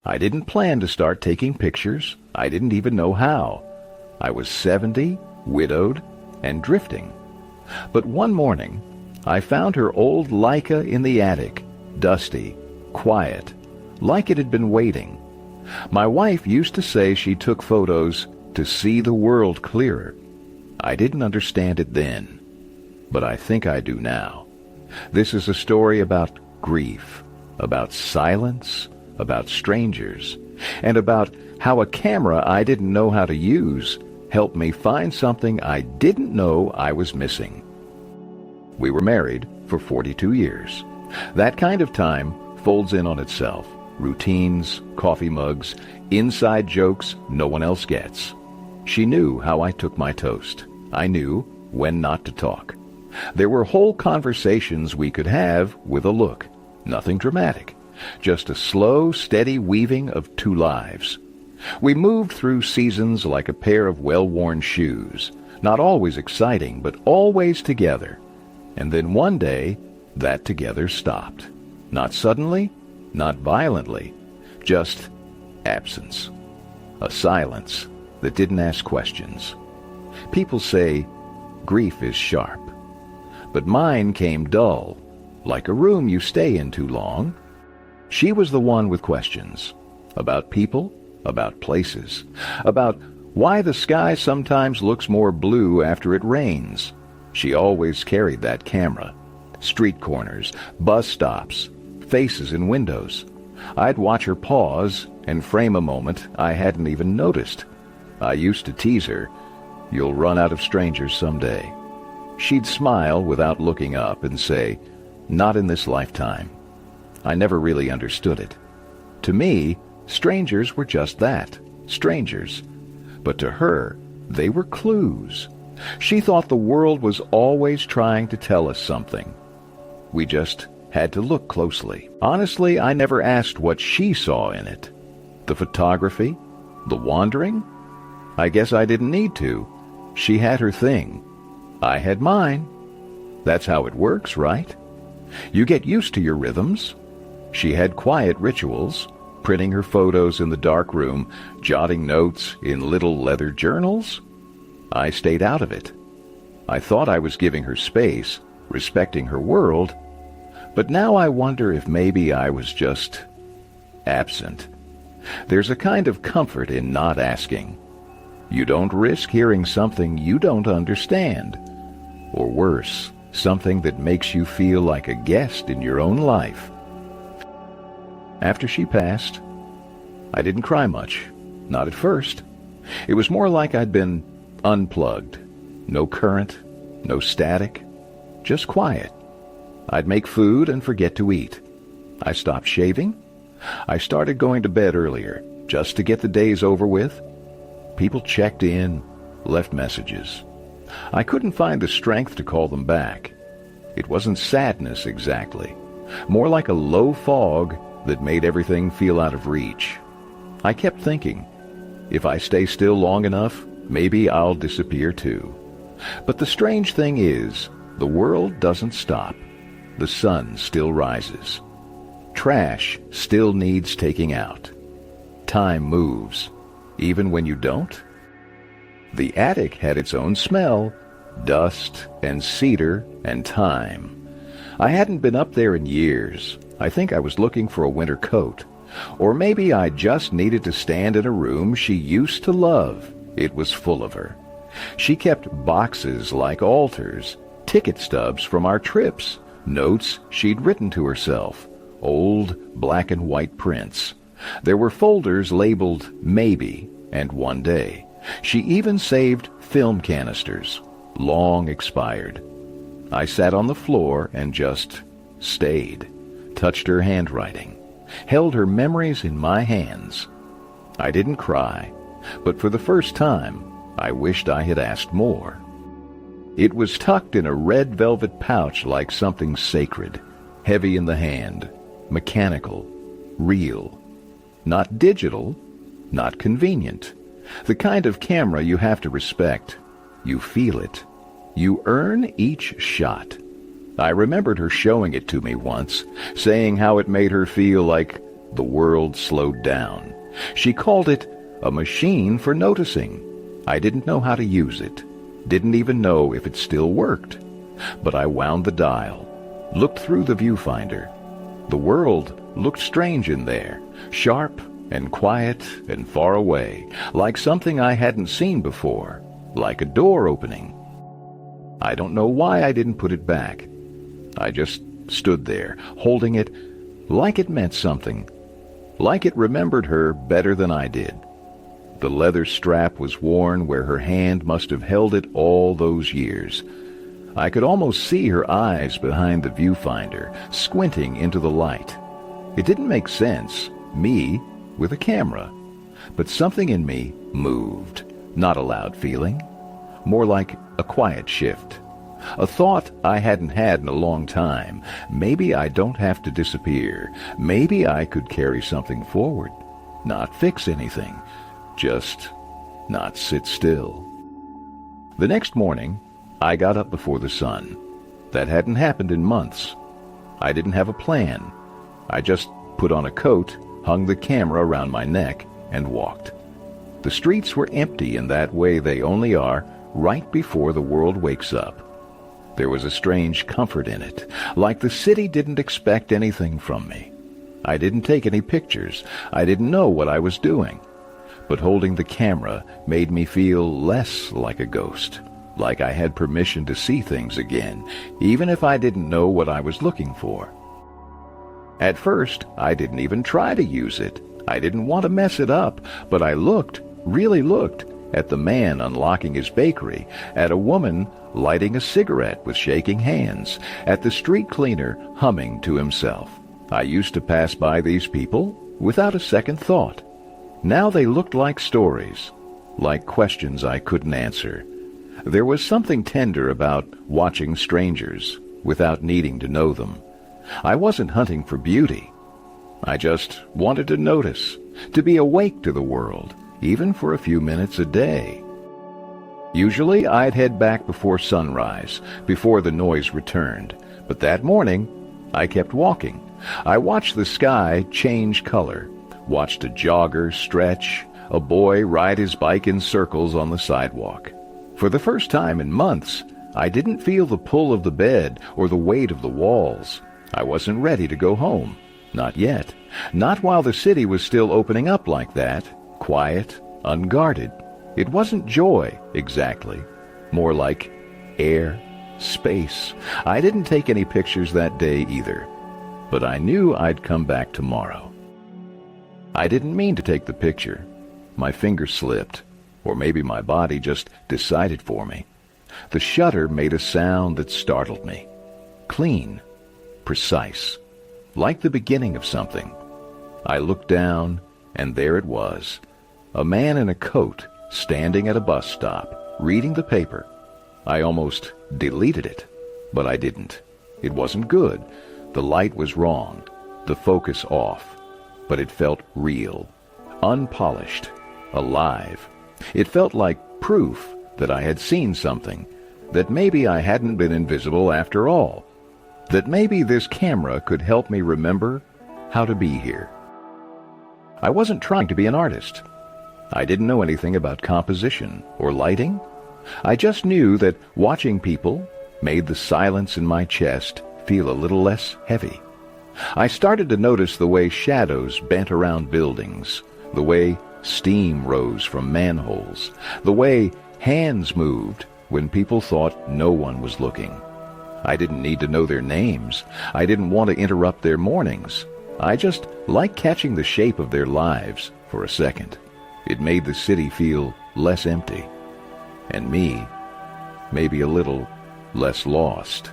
I didn't plan to start taking pictures. I didn't even know how. I was 70, widowed, and drifting. But one morning, I found her old Leica in the attic, dusty, quiet, like it had been waiting. My wife used to say she took photos to see the world clearer. I didn't understand it then, but I think I do now. This is a story about grief, about silence, about strangers, and about how a camera I didn't know how to use helped me find something I didn't know I was missing. We were married for 42 years. That kind of time folds in on itself. Routines, coffee mugs, inside jokes no one else gets. She knew how I took my toast. I knew when not to talk. There were whole conversations we could have with a look. Nothing dramatic. Just a slow, steady weaving of two lives. We moved through seasons like a pair of well-worn shoes. Not always exciting, but always together. And then one day, that together stopped. Not suddenly, not violently, just absence. A silence that didn't ask questions. People say grief is sharp, but mine came dull, like a room you stay in too long. She was the one with questions about people, about places, about why the sky sometimes looks more blue after it rains. She always carried that camera. Street corners, bus stops, faces in windows. I'd watch her pause and frame a moment I hadn't even noticed. I used to tease her, "You'll run out of strangers someday." She'd smile without looking up and say, "Not in this lifetime." I never really understood it. To me, strangers were just that, strangers. But to her, they were clues. She thought the world was always trying to tell us something. We just had to look closely. Honestly, I never asked what she saw in it. The photography? The wandering? I guess I didn't need to. She had her thing. I had mine. That's how it works, right? You get used to your rhythms. She had quiet rituals, printing her photos in the dark room, jotting notes in little leather journals. I stayed out of it. I thought I was giving her space, respecting her world, but now I wonder if maybe I was just absent. There's a kind of comfort in not asking. You don't risk hearing something you don't understand, or worse, something that makes you feel like a guest in your own life. After she passed, I didn't cry much, not at first. It was more like I'd been unplugged. No current, no static, just quiet. I'd make food and forget to eat. I stopped shaving. I started going to bed earlier, just to get the days over with. People checked in, left messages. I couldn't find the strength to call them back. It wasn't sadness exactly, more like a low fog that made everything feel out of reach. I kept thinking, if I stay still long enough, maybe I'll disappear too. But the strange thing is, the world doesn't stop. The sun still rises. Trash still needs taking out. Time moves, even when you don't. The attic had its own smell, dust and cedar and time. I hadn't been up there in years. I think I was looking for a winter coat. Or maybe I just needed to stand in a room she used to love. It was full of her. She kept boxes like altars, ticket stubs from our trips, notes she'd written to herself, old black and white prints. There were folders labeled Maybe and One Day. She even saved film canisters, long expired. I sat on the floor and just stayed, touched her handwriting, held her memories in my hands. I didn't cry, but for the first time, I wished I had asked more. It was tucked in a red velvet pouch like something sacred, heavy in the hand, mechanical, real. Not digital, not convenient. The kind of camera you have to respect. You feel it. You earn each shot. I remembered her showing it to me once, saying how it made her feel like the world slowed down. She called it a machine for noticing. I didn't know how to use it, didn't even know if it still worked. But I wound the dial, looked through the viewfinder. The world looked strange in there, sharp and quiet and far away, like something I hadn't seen before, like a door opening. I don't know why I didn't put it back. I just stood there, holding it like it meant something, like it remembered her better than I did. The leather strap was worn where her hand must have held it all those years. I could almost see her eyes behind the viewfinder, squinting into the light. It didn't make sense, me with a camera, but something in me moved, not a loud feeling, more like a quiet shift. A thought I hadn't had in a long time. Maybe I don't have to disappear. Maybe I could carry something forward, not fix anything, just not sit still. The next morning, I got up before the sun. That hadn't happened in months. I didn't have a plan. I just put on a coat, hung the camera around my neck, and walked. The streets were empty in that way they only are right before the world wakes up. There was a strange comfort in it, like the city didn't expect anything from me. I didn't take any pictures. I didn't know what I was doing. But holding the camera made me feel less like a ghost, like I had permission to see things again, even if I didn't know what I was looking for. At first, I didn't even try to use it. I didn't want to mess it up, but I looked, really looked, at the man unlocking his bakery, at a woman lighting a cigarette with shaking hands, at the street cleaner humming to himself. I used to pass by these people without a second thought. Now they looked like stories, like questions I couldn't answer. There was something tender about watching strangers without needing to know them. I wasn't hunting for beauty. I just wanted to notice, to be awake to the world, even for a few minutes a day. Usually I'd head back before sunrise, before the noise returned. But that morning, I kept walking. I watched the sky change color, watched a jogger stretch, a boy ride his bike in circles on the sidewalk. For the first time in months, I didn't feel the pull of the bed or the weight of the walls. I wasn't ready to go home. Not yet. Not while the city was still opening up like that, quiet, unguarded. It wasn't joy, exactly. More like air, space. I didn't take any pictures that day either, but I knew I'd come back tomorrow. I didn't mean to take the picture. My finger slipped, or maybe my body just decided for me. The shutter made a sound that startled me. Clean, precise, like the beginning of something. I looked down, and there it was. A man in a coat, standing at a bus stop, reading the paper. I almost deleted it, but I didn't. It wasn't good. The light was wrong, the focus off, but it felt real, unpolished, alive. It felt like proof that I had seen something, that maybe I hadn't been invisible after all, that maybe this camera could help me remember how to be here. I wasn't trying to be an artist. I didn't know anything about composition or lighting. I just knew that watching people made the silence in my chest feel a little less heavy. I started to notice the way shadows bent around buildings, the way steam rose from manholes, the way hands moved when people thought no one was looking. I didn't need to know their names. I didn't want to interrupt their mornings. I just liked catching the shape of their lives for a second. It made the city feel less empty, and me, maybe a little less lost.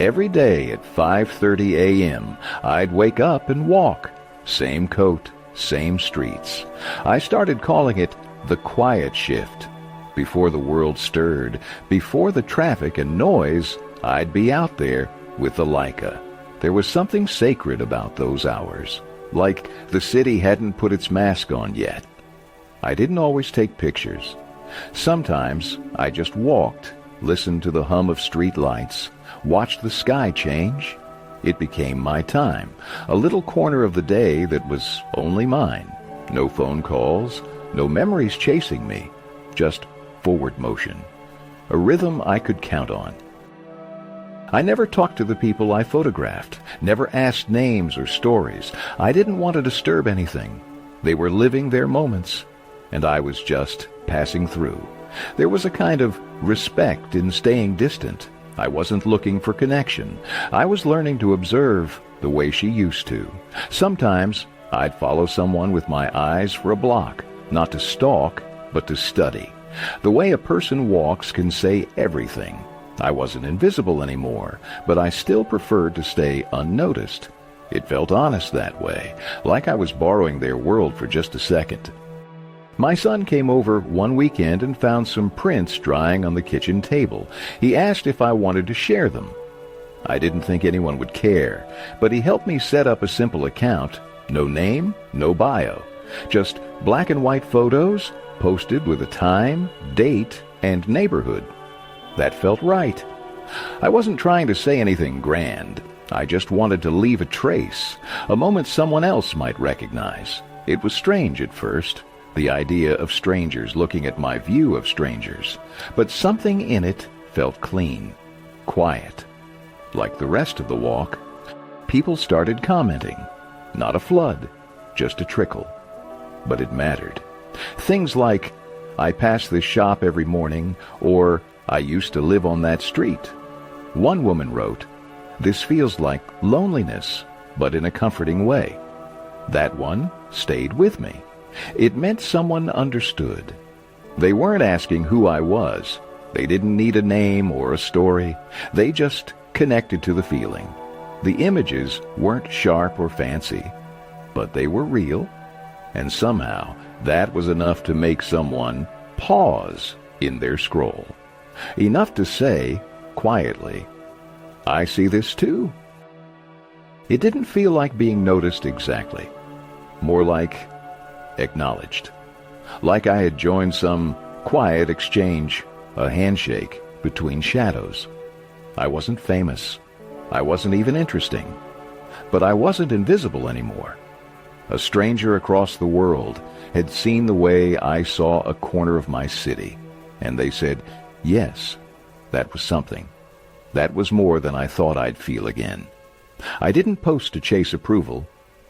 Every day at 5:30 a.m., I'd wake up and walk. Same coat, same streets. I started calling it the quiet shift. Before the world stirred, before the traffic and noise, I'd be out there with the Leica. There was something sacred about those hours, like the city hadn't put its mask on yet. I didn't always take pictures. Sometimes I just walked, listened to the hum of street lights, watched the sky change, It became my time, a little corner of the day that was only mine. No phone calls, no memories chasing me, just forward motion, a rhythm I could count on. I never talked to the people I photographed, never asked names or stories. I didn't want to disturb anything. They were living their moments, and I was just passing through. There was a kind of respect in staying distant. I wasn't looking for connection. I was learning to observe the way she used to. Sometimes I'd follow someone with my eyes for a block, not to stalk, but to study. The way a person walks can say everything. I wasn't invisible anymore, but I still preferred to stay unnoticed. It felt honest that way, like I was borrowing their world for just a second. My son came over one weekend and found some prints drying on the kitchen table. He asked if I wanted to share them. I didn't think anyone would care, but he helped me set up a simple account. No name, no bio. Just black and white photos, posted with a time, date, and neighborhood. That felt right. I wasn't trying to say anything grand. I just wanted to leave a trace, a moment someone else might recognize. It was strange at first, the idea of strangers looking at my view of strangers, but something in it felt clean, quiet. Like the rest of the walk, people started commenting. Not a flood, just a trickle. But it mattered. Things like, I pass this shop every morning, or I used to live on that street. One woman wrote, this feels like loneliness, but in a comforting way. That one stayed with me. It meant someone understood. They weren't asking who I was. They didn't need a name or a story. They just connected to the feeling. The images weren't sharp or fancy, but they were real, and somehow that was enough to make someone pause in their scroll. Enough to say, quietly, I see this too. It didn't feel like being noticed exactly. More like acknowledged. Like I had joined some quiet exchange, a handshake between shadows. I wasn't famous. I wasn't even interesting. But I wasn't invisible anymore. A stranger across the world had seen the way I saw a corner of my city, and they said, yes, that was something. That was more than I thought I'd feel again. I didn't post to chase approval,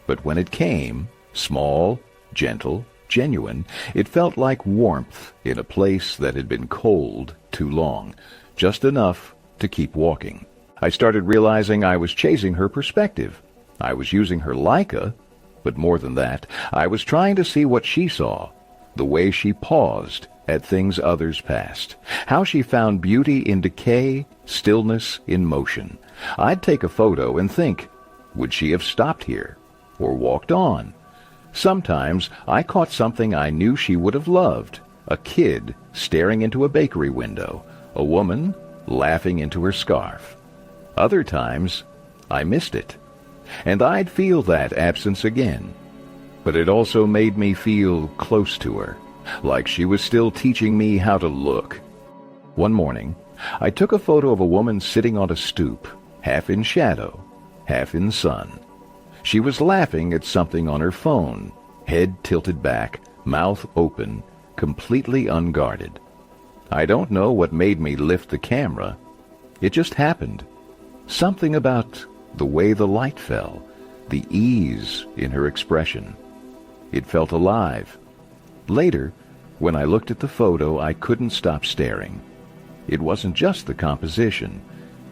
but when it came, small, gentle, genuine, it felt like warmth in a place that had been cold too long, just enough to keep walking. I started realizing I was chasing her perspective. I was using her Leica, but more than that, I was trying to see what she saw, the way she paused at things others passed, how she found beauty in decay, stillness in motion. I'd take a photo and think, would she have stopped here or walked on? Sometimes I caught something I knew she would have loved, a kid staring into a bakery window, a woman laughing into her scarf. Other times, I missed it, and I'd feel that absence again. But it also made me feel close to her, like she was still teaching me how to look. One morning, I took a photo of a woman sitting on a stoop, half in shadow, half in sun. She was laughing at something on her phone, head tilted back, mouth open, completely unguarded. I don't know what made me lift the camera. It just happened. Something about the way the light fell, the ease in her expression. It felt alive. Later, when I looked at the photo, I couldn't stop staring. It wasn't just the composition.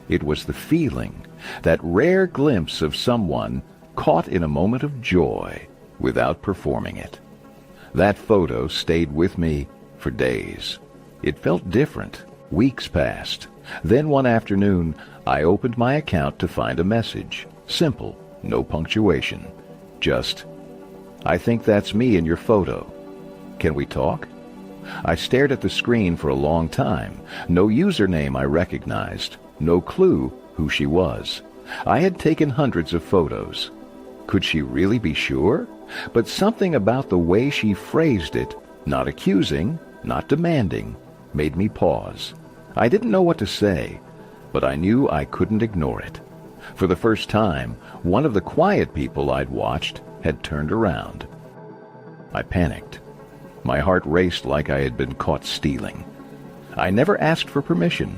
It was the feeling, that rare glimpse of someone caught in a moment of joy without performing it. That photo stayed with me for days. It felt different. Weeks passed. Then one afternoon, I opened my account to find a message. Simple, no punctuation. Just, I think that's me in your photo. Can we talk? I stared at the screen for a long time. No username I recognized. No clue who she was. I had taken hundreds of photos. Could she really be sure? But something about the way she phrased it, not accusing, not demanding, made me pause. I didn't know what to say, but I knew I couldn't ignore it. For the first time, one of the quiet people I'd watched had turned around. I panicked. My heart raced like I had been caught stealing. I never asked for permission.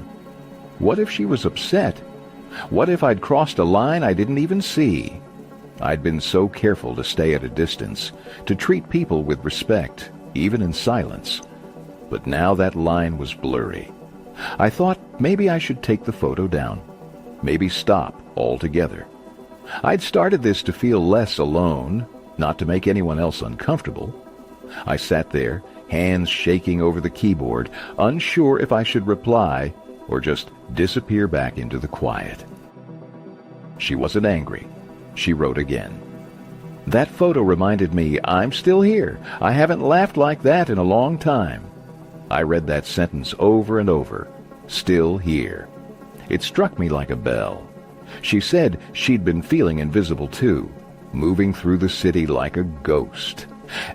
What if she was upset? What if I'd crossed a line I didn't even see? I'd been so careful to stay at a distance, to treat people with respect, even in silence. But now that line was blurry. I thought maybe I should take the photo down. Maybe stop altogether. I'd started this to feel less alone, not to make anyone else uncomfortable. I sat there, hands shaking over the keyboard, unsure if I should reply or just disappear back into the quiet. She wasn't angry. She wrote again. That photo reminded me I'm still here. I haven't laughed like that in a long time. I read that sentence over and over. Still here. It struck me like a bell. She said she'd been feeling invisible too, moving through the city like a ghost.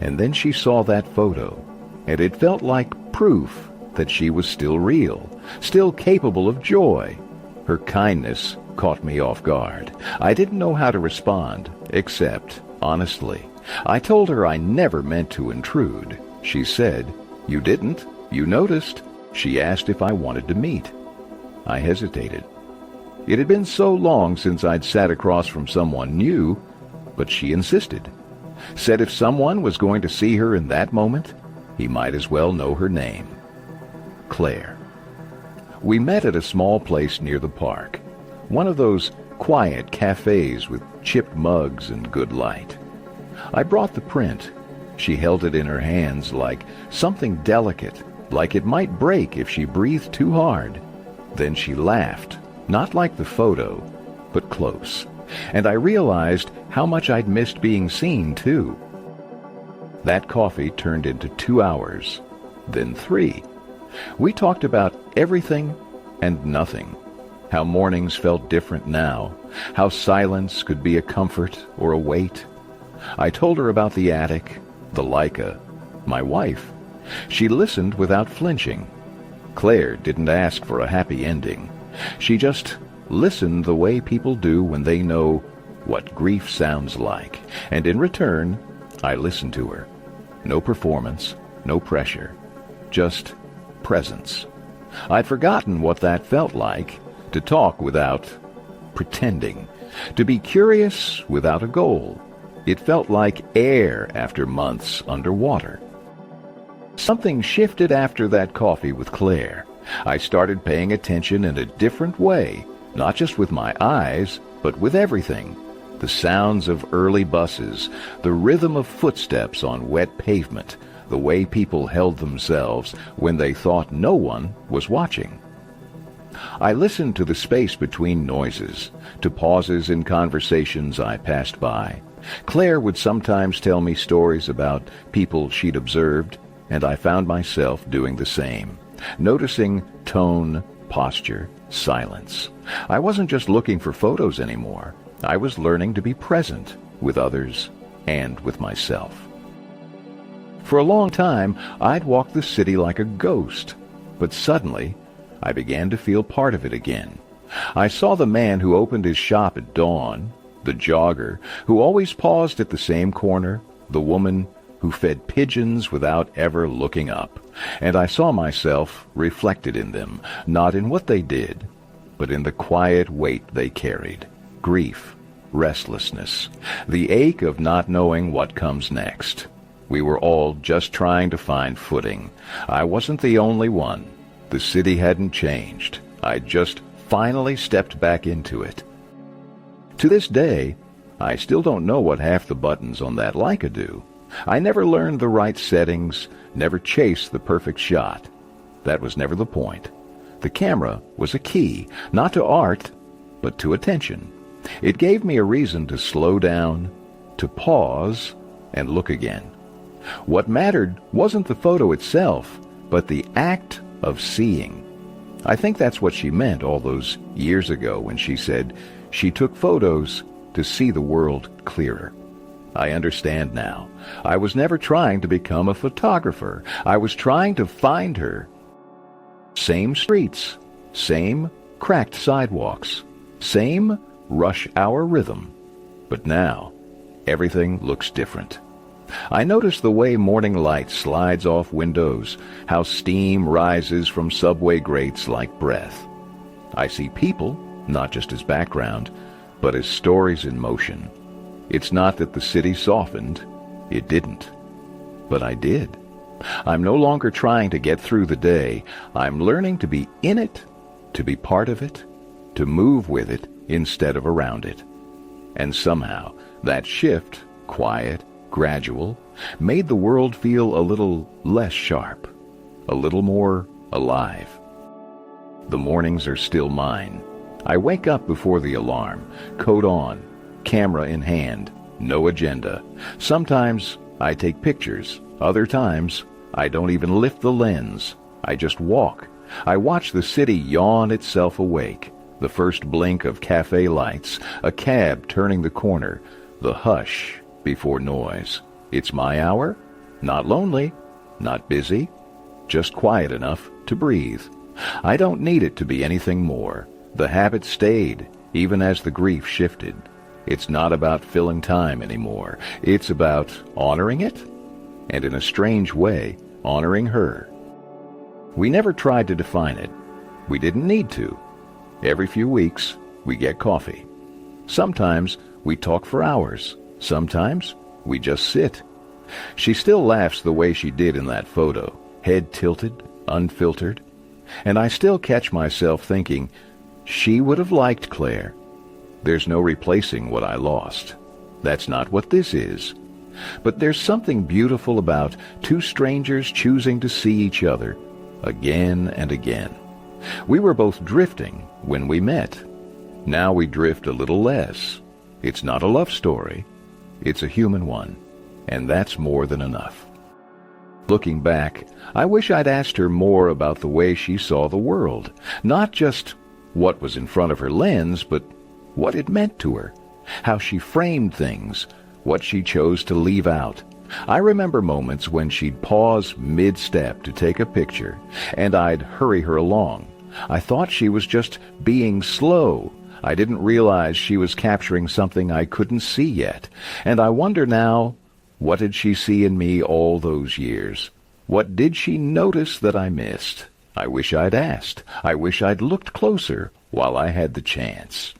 And then she saw that photo, and it felt like proof that she was still real, still capable of joy. Her kindness caught me off guard. I didn't know how to respond, except, honestly, I told her I never meant to intrude. She said, "You didn't? You noticed?" She asked if I wanted to meet. I hesitated. It had been so long since I'd sat across from someone new, but she insisted. Said if someone was going to see her in that moment, he might as well know her name. Claire. We met at a small place near the park, one of those quiet cafes with chipped mugs and good light. I brought the print. She held it in her hands like something delicate, like it might break if she breathed too hard. Then she laughed, not like the photo, but close. And I realized how much I'd missed being seen, too. That coffee turned into 2 hours, then 3. We talked about everything and nothing. How mornings felt different now, how silence could be a comfort or a weight. I told her about the attic, the Leica, my wife. She listened without flinching. Claire didn't ask for a happy ending. She just listened the way people do when they know what grief sounds like. And in return, I listened to her. No performance, no pressure, just presence. I'd forgotten what that felt like, to talk without pretending, to be curious without a goal. It felt like air after months underwater. Something shifted after that coffee with Claire. I started paying attention in a different way, not just with my eyes, but with everything. The sounds of early buses, the rhythm of footsteps on wet pavement, the way people held themselves when they thought no one was watching. I listened to the space between noises, to pauses in conversations I passed by. Claire would sometimes tell me stories about people she'd observed, and I found myself doing the same, noticing tone, posture, silence. I wasn't just looking for photos anymore. I was learning to be present with others and with myself. For a long time, I'd walked the city like a ghost, but suddenly, I began to feel part of it again. I saw the man who opened his shop at dawn, the jogger who always paused at the same corner, the woman who fed pigeons without ever looking up, and I saw myself reflected in them, not in what they did, but in the quiet weight they carried. Grief, restlessness, the ache of not knowing what comes next. We were all just trying to find footing. I wasn't the only one. The city hadn't changed. I'd just finally stepped back into it. To this day, I still don't know what half the buttons on that Leica do. I never learned the right settings, never chased the perfect shot. That was never the point. The camera was a key, not to art, but to attention. It gave me a reason to slow down, to pause, and look again. What mattered wasn't the photo itself, but the act of seeing. I think that's what she meant all those years ago when she said she took photos to see the world clearer. I understand now. I was never trying to become a photographer. I was trying to find her. Same streets, same cracked sidewalks, same rush hour rhythm. But now, everything looks different. I notice the way morning light slides off windows, how steam rises from subway grates like breath. I see people, not just as background, but as stories in motion. It's not that the city softened. It didn't. But I did. I'm no longer trying to get through the day. I'm learning to be in it, to be part of it, to move with it instead of around it. And somehow, that shift, quiet, gradual, made the world feel a little less sharp, a little more alive. The mornings are still mine. I wake up before the alarm, coat on, camera in hand, no agenda. Sometimes I take pictures. Other times, I don't even lift the lens. I just walk. I watch the city yawn itself awake. The first blink of cafe lights, a cab turning the corner, the hush before noise. It's my hour. Not lonely, not busy, just quiet enough to breathe. I don't need it to be anything more. The habit stayed, even as the grief shifted. It's not about filling time anymore. It's about honoring it, and in a strange way, honoring her. We never tried to define it. We didn't need to. Every few weeks, we get coffee. Sometimes we talk for hours. Sometimes we just sit. She still laughs the way she did in that photo, head tilted, unfiltered. And I still catch myself thinking, she would have liked Claire. There's no replacing what I lost. That's not what this is. But there's something beautiful about two strangers choosing to see each other again and again. We were both drifting when we met. Now we drift a little less. It's not a love story. It's a human one. And that's more than enough. Looking back, I wish I'd asked her more about the way she saw the world. Not just what was in front of her lens, but what it meant to her. How she framed things. What she chose to leave out. I remember moments when she'd pause mid-step to take a picture, and I'd hurry her along. I thought she was just being slow. I didn't realize she was capturing something I couldn't see yet. And I wonder now, what did she see in me all those years? What did she notice that I missed? I wish I'd asked. I wish I'd looked closer while I had the chance.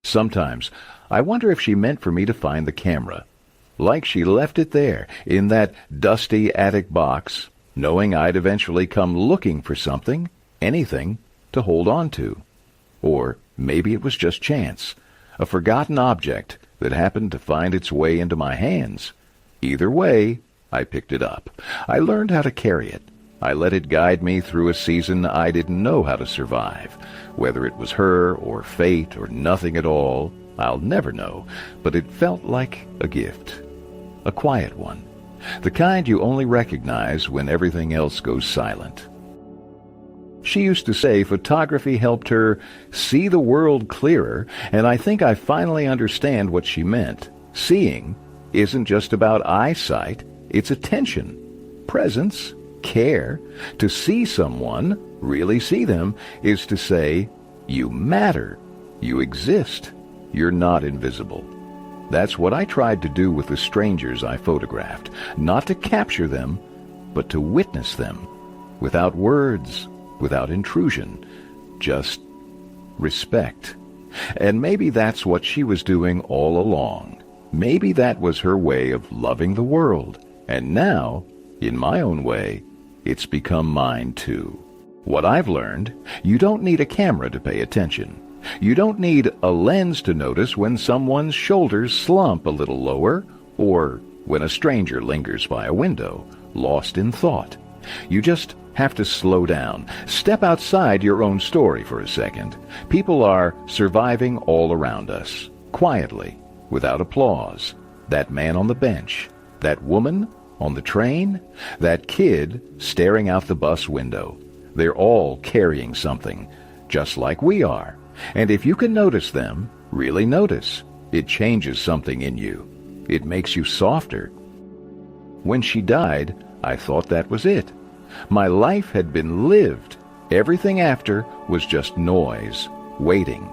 Sometimes I wonder if she meant for me to find the camera, like she left it there in that dusty attic box, knowing I'd eventually come looking for something, anything, to hold on to. Or maybe it was just chance, a forgotten object that happened to find its way into my hands. Either way, I picked it up. I learned how to carry it. I let it guide me through a season I didn't know how to survive. Whether it was her or fate or nothing at all, I'll never know, but it felt like a gift. A quiet one. The kind you only recognize when everything else goes silent. She used to say photography helped her see the world clearer, and I think I finally understand what she meant. Seeing isn't just about eyesight, it's attention, presence, care. To see someone, really see them, is to say, you matter, you exist, you're not invisible. That's what I tried to do with the strangers I photographed, not to capture them, but to witness them, without words, without intrusion, just respect. And maybe that's what she was doing all along. Maybe that was her way of loving the world. And now, in my own way, it's become mine too. What I've learned, you don't need a camera to pay attention. You don't need a lens to notice when someone's shoulders slump a little lower, or when a stranger lingers by a window, lost in thought. You just have to slow down. Step outside your own story for a second. People are surviving all around us, quietly, without applause. That man on the bench, that woman on the train, that kid staring out the bus window. They're all carrying something, just like we are. And if you can notice them, really notice, it changes something in you. It makes you softer. When she died, I thought that was it. My life had been lived. Everything after was just noise, waiting.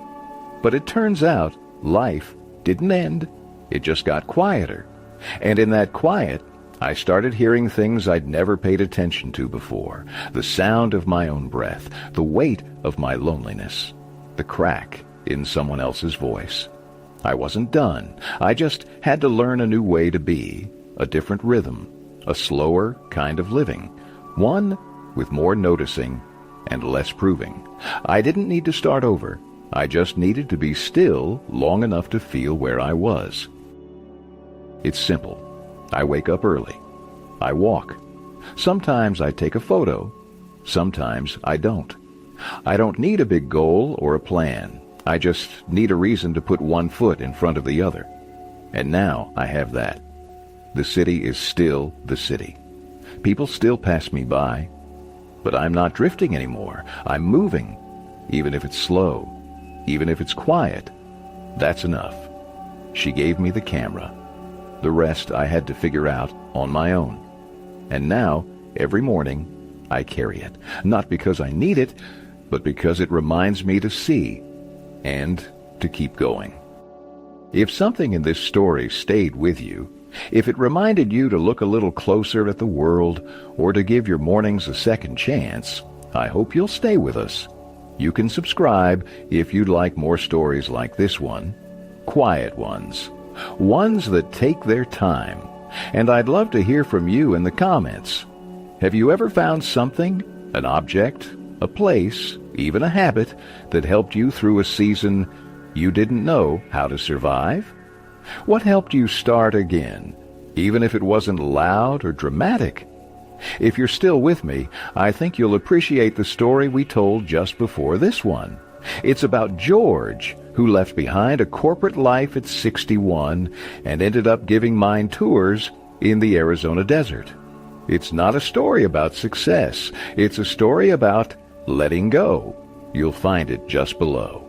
But it turns out life didn't end. It just got quieter. And in that quiet, I started hearing things I'd never paid attention to before. The sound of my own breath, the weight of my loneliness, the crack in someone else's voice. I wasn't done. I just had to learn a new way to be, a different rhythm, a slower kind of living, one with more noticing and less proving. I didn't need to start over. I just needed to be still long enough to feel where I was. It's simple. I wake up early. I walk. Sometimes I take a photo. Sometimes I don't. I don't need a big goal or a plan. I just need a reason to put one foot in front of the other. And now I have that. The city is still the city. People still pass me by. But I'm not drifting anymore. I'm moving. Even if it's slow. Even if it's quiet. That's enough. She gave me the camera. The rest I had to figure out on my own. And now, every morning, I carry it. Not because I need it, but because it reminds me to see and to keep going. If something in this story stayed with you, if it reminded you to look a little closer at the world or to give your mornings a second chance, I hope you'll stay with us. You can subscribe if you'd like more stories like this one, quiet ones, ones that take their time. And I'd love to hear from you in the comments. Have you ever found something, an object, a place, even a habit, that helped you through a season you didn't know how to survive? What helped you start again, even if it wasn't loud or dramatic? If you're still with me, I think you'll appreciate the story we told just before this one. It's about George, who left behind a corporate life at 61 and ended up giving mine tours in the Arizona desert. It's not a story about success. It's a story about letting go. You'll find it just below.